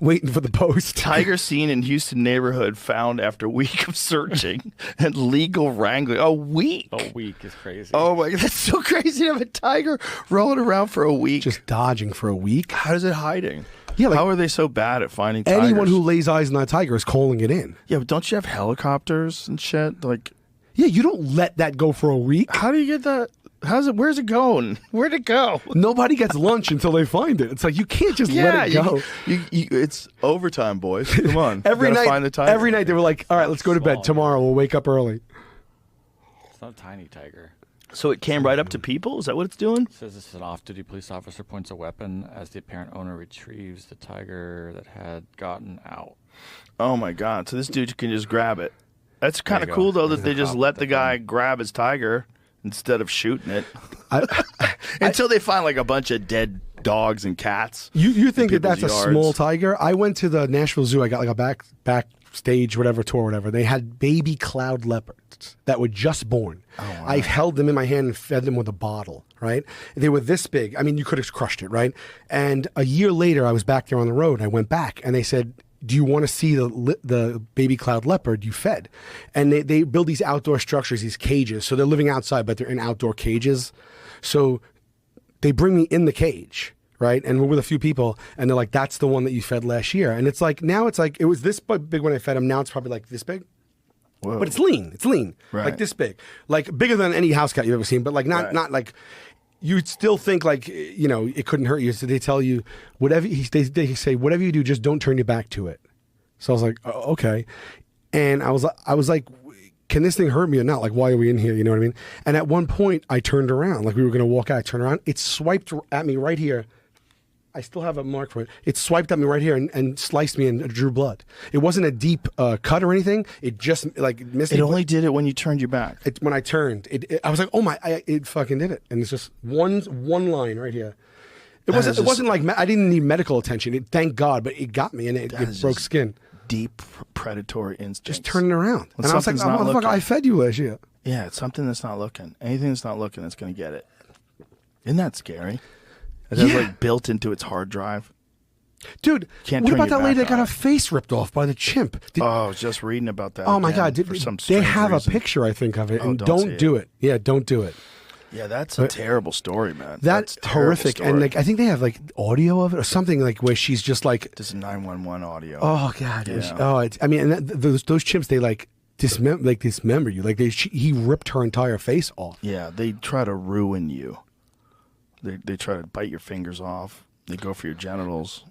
waiting for the post. Tiger seen in Houston neighborhood found after week of searching and legal wrangling. A week? A week is crazy. Oh my God, that's so crazy to have a tiger rolling around for a week. Just dodging for a week. How is it hiding? Yeah, like how are they so bad at finding tigers? anyone who lays eyes on that tiger is calling it in. Yeah, but don't you have helicopters and shit? Like, Yeah, you don't let that go for a week. how do you get that? Where's it going? Where'd it go? Nobody gets lunch until they find it. It's like you can't just let it go. It's overtime, boys. Come on. Every You gotta night, find the tiger. every night they were like, "All right, let's go to bed. Tomorrow we'll wake up early." It's not a tiny tiger. So it came right up to people? Is that what it's doing? It says this is an off-duty police officer points a weapon as the apparent owner retrieves the tiger that had gotten out. Oh my God. So this dude can just grab it. That's kind of you go. cool, though, There's that they the just cop let with the the guy gun. grab his tiger instead of shooting it. I, Until they find like a bunch of dead dogs and cats. you think that people's that's a yards. small tiger? I went to the Nashville Zoo. I got like a backstage whatever tour, whatever. They had baby cloud leopards that were just born. I held them in my hand and fed them with a bottle. Right? They were this big. I mean, you could have crushed it, right? And a year later, I was back there on the road. I went back and they said, "Do you want to see the baby cloud leopard you fed?" And they build these outdoor structures, these cages. So they're living outside, but they're in outdoor cages. So they bring me in the cage, right? And we're with a few people, and they're like, "That's the one that you fed last year." And it's like, now it's like, it was this big when I fed him. Now it's probably like this big. Whoa. But it's lean. It's lean. Right. Like this big. Like bigger than any house cat you've ever seen, but like not like, you'd still think like, you know, it couldn't hurt you. So they tell you, whatever, they say, whatever you do, just don't turn your back to it. So I was like, oh, okay. And I was like, can this thing hurt me or not? Like, why are we in here? You know what I mean? And at one point I turned around, like we were going to walk out, I turned around. It swiped at me right here. I still have a mark for it. It swiped at me right here and sliced me and drew blood. It wasn't a deep cut or anything. It just like missed It me. only did it when you turned your back. When I turned, I was like, oh my, it fucking did it. And it's just one line right here. It wasn't like, I didn't need medical attention. Thank God, but it got me and it broke skin. Deep predatory instincts. Just turning around. When And I was like, something's oh, not motherfucker, looking. I fed you last year. Yeah, it's something that's not looking. Anything that's not looking that's going to get it. Isn't that scary? It has Yeah. like built into its hard drive. Dude, Can't what turn about your that lady back that got on her it. face ripped off by the chimp? Oh, I was just reading about that. Oh my again God! for some They strange have reason. a picture, I think, of it, Oh, and don't say don't do it. Yeah, don't do it. Yeah, that's a terrible story, man. That's a terrible horrific. story. And like, I think they have like audio of it or something like where she's just like, This is 911 audio. oh God, it was- Yeah. oh, it's, I mean, and those chimps, they like dismember you. Like he ripped her entire face off. Yeah, they try to ruin you. They try to bite your fingers off. They go for your genitals.